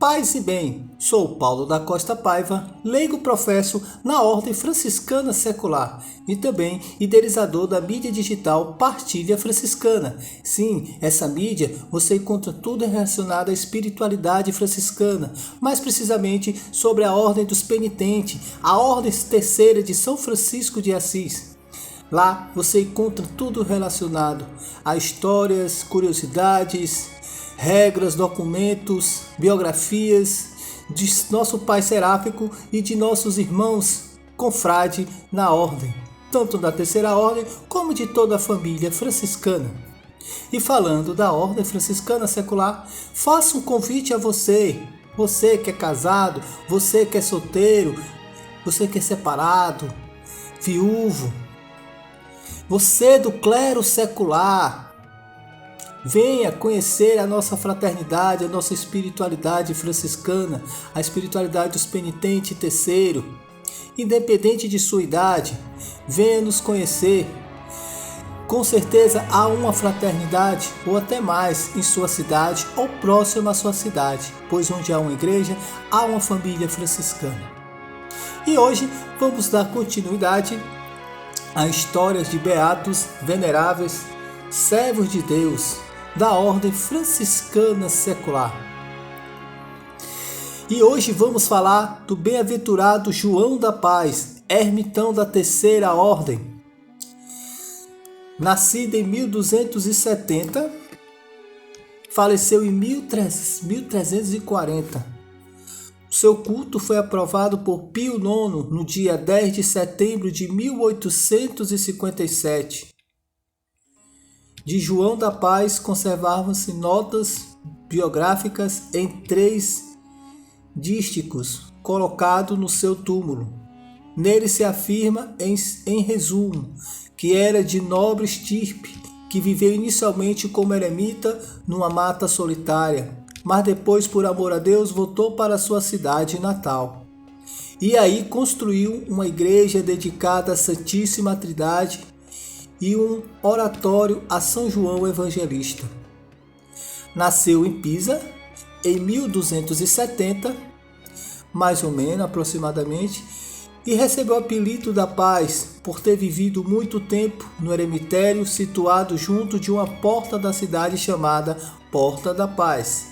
Paz e bem, sou Paulo da Costa Paiva, leigo professo na Ordem Franciscana Secular e também idealizador da mídia digital Partilha Franciscana. Sim, essa mídia você encontra tudo relacionado à espiritualidade franciscana, mais precisamente sobre a Ordem dos Penitentes, a Ordem Terceira de São Francisco de Assis. Lá você encontra tudo relacionado a histórias, curiosidades, regras, documentos, biografias de nosso Pai Seráfico e de nossos irmãos confrade na Ordem, tanto da Terceira Ordem como de toda a família franciscana. E falando da Ordem Franciscana Secular, faço um convite a você que é casado, você que é solteiro, você que é separado, viúvo, você do clero secular. Venha conhecer a nossa fraternidade, a nossa espiritualidade franciscana, a espiritualidade dos penitentes terceiro. Independente de sua idade, venha nos conhecer. Com certeza há uma fraternidade, ou até mais, em sua cidade ou próxima à sua cidade, pois onde há uma igreja, há uma família franciscana. E hoje vamos dar continuidade a histórias de beatos, veneráveis, servos de Deus, da Ordem Franciscana Secular. E hoje vamos falar do bem-aventurado João da Paz, ermitão da Terceira Ordem. Nascido em 1270, faleceu em 1340. Seu culto foi aprovado por Pio IX no dia 10 de setembro de 1857. De João da Paz conservavam-se notas biográficas em 3 dísticos colocados no seu túmulo. Nele se afirma, em resumo, que era de nobre estirpe, que viveu inicialmente como eremita numa mata solitária, mas depois, por amor a Deus, voltou para sua cidade natal. E aí construiu uma igreja dedicada à Santíssima Trindade e um oratório a São João Evangelista. Nasceu em Pisa em 1270, mais ou menos, aproximadamente, e recebeu o apelido da Paz por ter vivido muito tempo no eremitério situado junto de uma porta da cidade chamada Porta da Paz.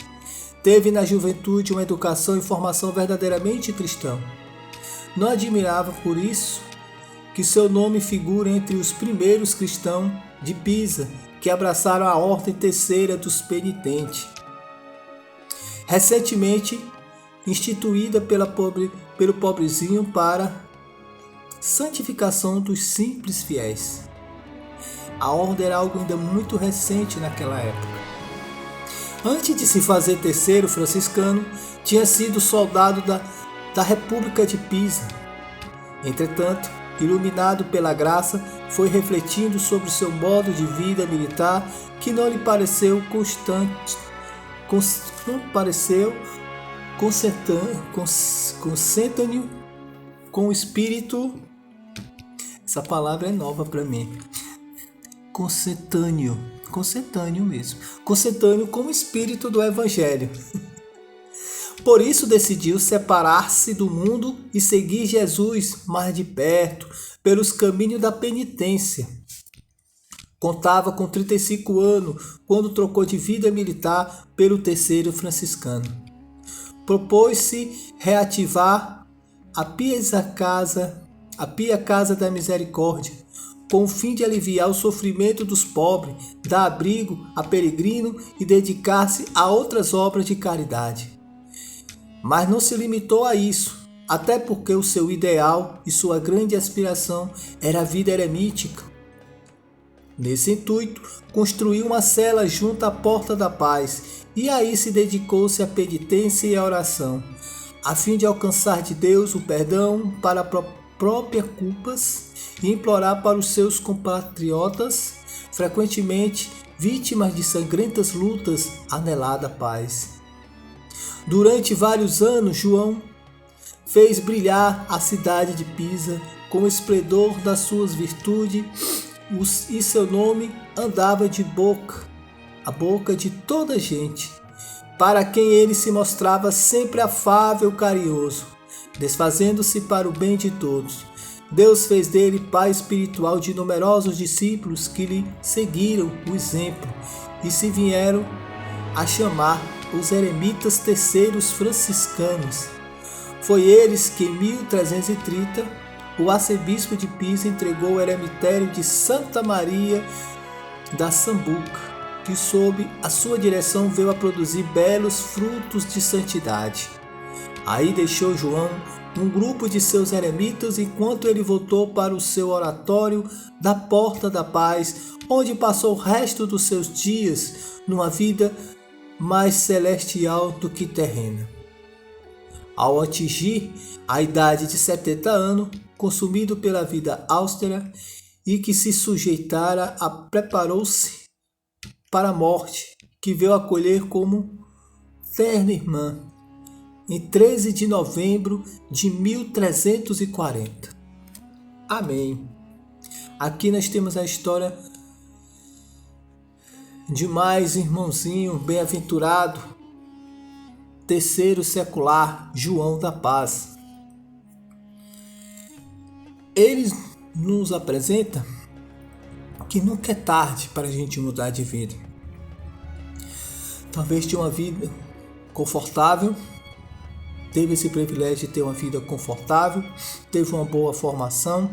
Teve na juventude uma educação e formação verdadeiramente cristã. Não admirava por isso que seu nome figura entre os primeiros cristãos de Pisa que abraçaram a Ordem Terceira dos Penitentes, recentemente instituída pelo pobrezinho para santificação dos simples fiéis. A ordem era algo ainda muito recente naquela época. Antes de se fazer terceiro franciscano, tinha sido soldado da República de Pisa. Entretanto, iluminado pela graça, foi refletindo sobre seu modo de vida militar que não lhe pareceu consentâneo com o espírito. Essa palavra é nova para mim. Consentâneo mesmo. Consentâneo com o espírito do Evangelho. Por isso decidiu separar-se do mundo e seguir Jesus mais de perto, pelos caminhos da penitência. Contava com 35 anos quando trocou de vida militar pelo terceiro franciscano. Propôs-se reativar a pia Casa da Misericórdia, com o fim de aliviar o sofrimento dos pobres, dar abrigo a peregrino e dedicar-se a outras obras de caridade. Mas não se limitou a isso, até porque o seu ideal e sua grande aspiração era a vida eremítica. Nesse intuito, construiu uma cela junto à Porta da Paz e aí se dedicou-se à penitência e à oração, a fim de alcançar de Deus o perdão para próprias culpas e implorar para os seus compatriotas, frequentemente vítimas de sangrentas lutas, anelada paz. Durante vários anos, João fez brilhar a cidade de Pisa com o esplendor das suas virtudes e seu nome andava de boca a boca de toda a gente, para quem ele se mostrava sempre afável e carinhoso, desfazendo-se para o bem de todos. Deus fez dele pai espiritual de numerosos discípulos que lhe seguiram o exemplo e se vieram a chamar os eremitas terceiros franciscanos. Foi eles que em 1330 o arcebispo de Pisa entregou o eremitério de Santa Maria da Sambuca, que sob a sua direção veio a produzir belos frutos de santidade. Aí deixou João um grupo de seus eremitas enquanto ele voltou para o seu oratório da Porta da Paz, onde passou o resto dos seus dias numa vida mais celestial do que terrena. Ao atingir a idade de 70 anos, consumido pela vida austera e que se sujeitara, preparou-se para a morte, que veio acolher como terna irmã, em 13 de novembro de 1340. Amém. Aqui nós temos a história de mais irmãozinho bem-aventurado, terceiro secular, João da Paz. Ele nos apresenta que nunca é tarde para a gente mudar de vida. Talvez tenha uma vida confortável, teve esse privilégio de ter uma vida confortável, teve uma boa formação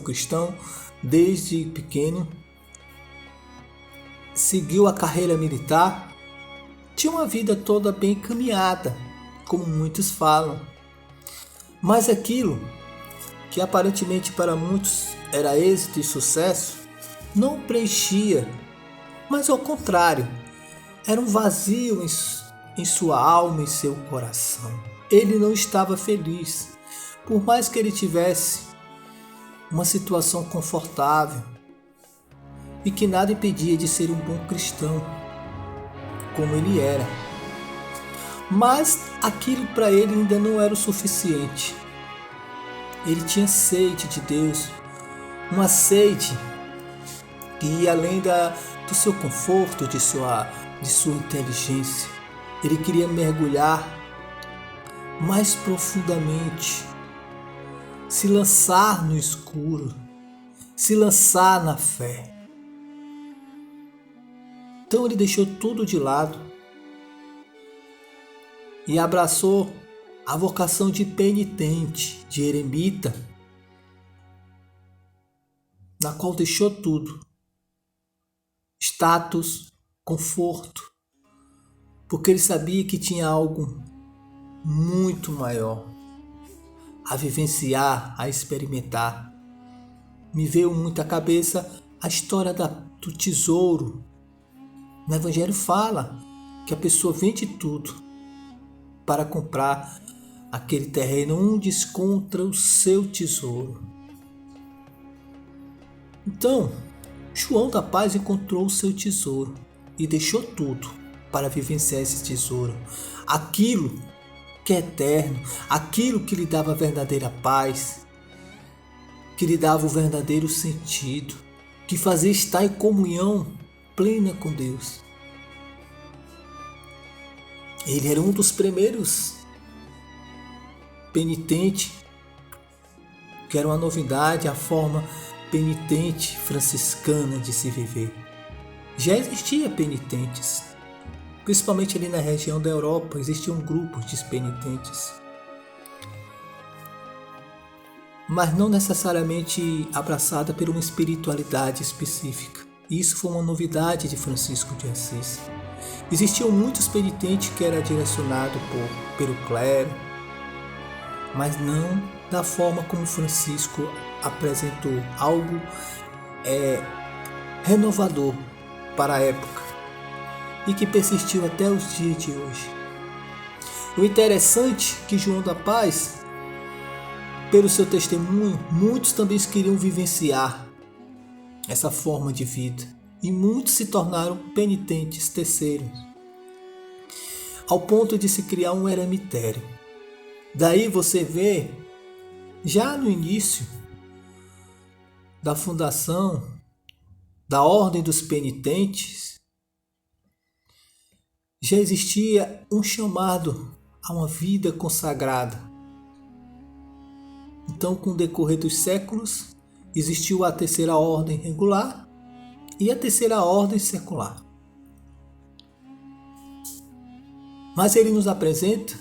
cristã desde pequeno, seguiu a carreira militar, tinha uma vida toda bem encaminhada, como muitos falam. Mas aquilo que aparentemente para muitos era êxito e sucesso, não preenchia, mas ao contrário, era um vazio em sua alma e seu coração. Ele não estava feliz, por mais que ele tivesse uma situação confortável e que nada impedia de ser um bom cristão, como ele era. Mas aquilo para ele ainda não era o suficiente. Ele tinha sede de Deus, uma sede que ia além do seu conforto, de sua inteligência. Ele queria mergulhar mais profundamente, se lançar no escuro, se lançar na fé. Então ele deixou tudo de lado e abraçou a vocação de penitente, de eremita, na qual deixou tudo: status, conforto, porque ele sabia que tinha algo muito maior a vivenciar, a experimentar. Me veio muito à cabeça a história do tesouro. No Evangelho fala que a pessoa vende tudo para comprar aquele terreno onde encontra o seu tesouro. Então, João da Paz encontrou o seu tesouro e deixou tudo para vivenciar esse tesouro. Aquilo que é eterno, aquilo que lhe dava a verdadeira paz, que lhe dava o verdadeiro sentido, que fazia estar em comunhão plena com Deus. Ele era um dos primeiros penitentes, que era uma novidade, a forma penitente franciscana de se viver. Já existia penitentes, principalmente ali na região da Europa, existiam grupos de penitentes, mas não necessariamente abraçada por uma espiritualidade específica. Isso foi uma novidade de Francisco de Assis. Existiam muitos penitentes que eram direcionados pelo clero, mas não da forma como Francisco apresentou, algo renovador para a época e que persistiu até os dias de hoje. O interessante é que João da Paz, pelo seu testemunho, muitos também queriam vivenciar essa forma de vida e muitos se tornaram penitentes terceiros, ao ponto de se criar um eremitério. Daí você vê, já no início da fundação da Ordem dos Penitentes, já existia um chamado a uma vida consagrada. Então, com o decorrer dos séculos, existiu a terceira ordem regular e a terceira ordem secular. Mas ele nos apresenta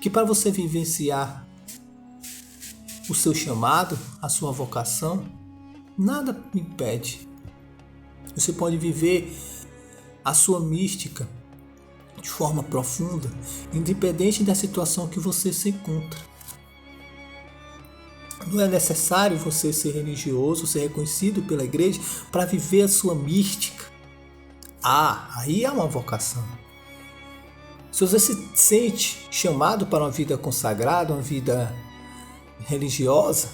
que para você vivenciar o seu chamado, a sua vocação, nada impede. Você pode viver a sua mística de forma profunda, independente da situação que você se encontra. Não é necessário você ser religioso, ser reconhecido pela igreja para viver a sua mística. Aí há uma vocação. Se você se sente chamado para uma vida consagrada, uma vida religiosa,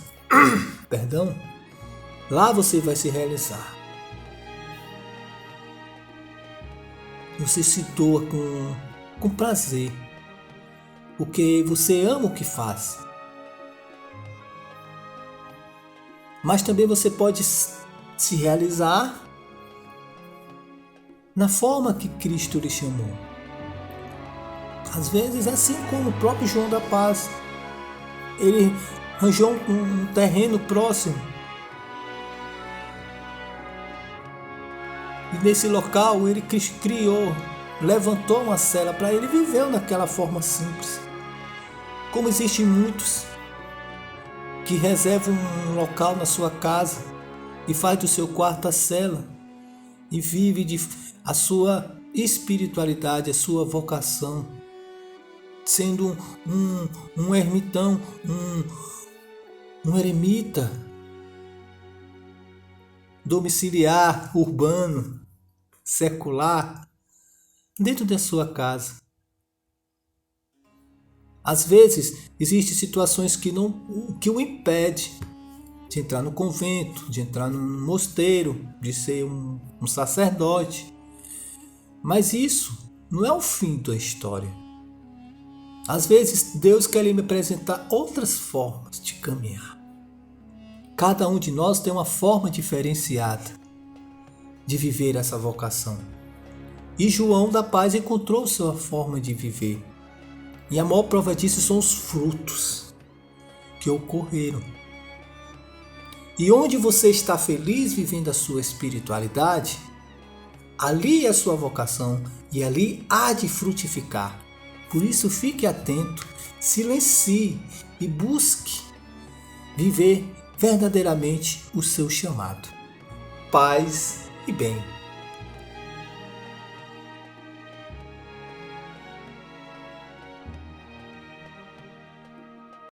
lá você vai se realizar. Você se doa com prazer, porque você ama o que faz. Mas também você pode se realizar na forma que Cristo lhe chamou. Às vezes, assim como o próprio João da Paz, ele arranjou um terreno próximo. E nesse local ele levantou uma cela para ele, viveu naquela forma simples. Como existem muitos que reservam um local na sua casa e faz do seu quarto a cela e vive a sua espiritualidade, a sua vocação, sendo um ermitão, um eremita domiciliar, urbano, secular, dentro da sua casa. Às vezes, existem situações que o impedem de entrar no convento, de entrar num mosteiro, de ser um sacerdote. Mas isso não é o fim da história. Às vezes, Deus quer lhe apresentar outras formas de caminhar. Cada um de nós tem uma forma diferenciada de viver essa vocação. E João da Paz encontrou sua forma de viver. E a maior prova disso são os frutos que ocorreram. E onde você está feliz vivendo a sua espiritualidade, ali é a sua vocação e ali há de frutificar. Por isso fique atento, silencie e busque viver verdadeiramente o seu chamado. Paz e bem.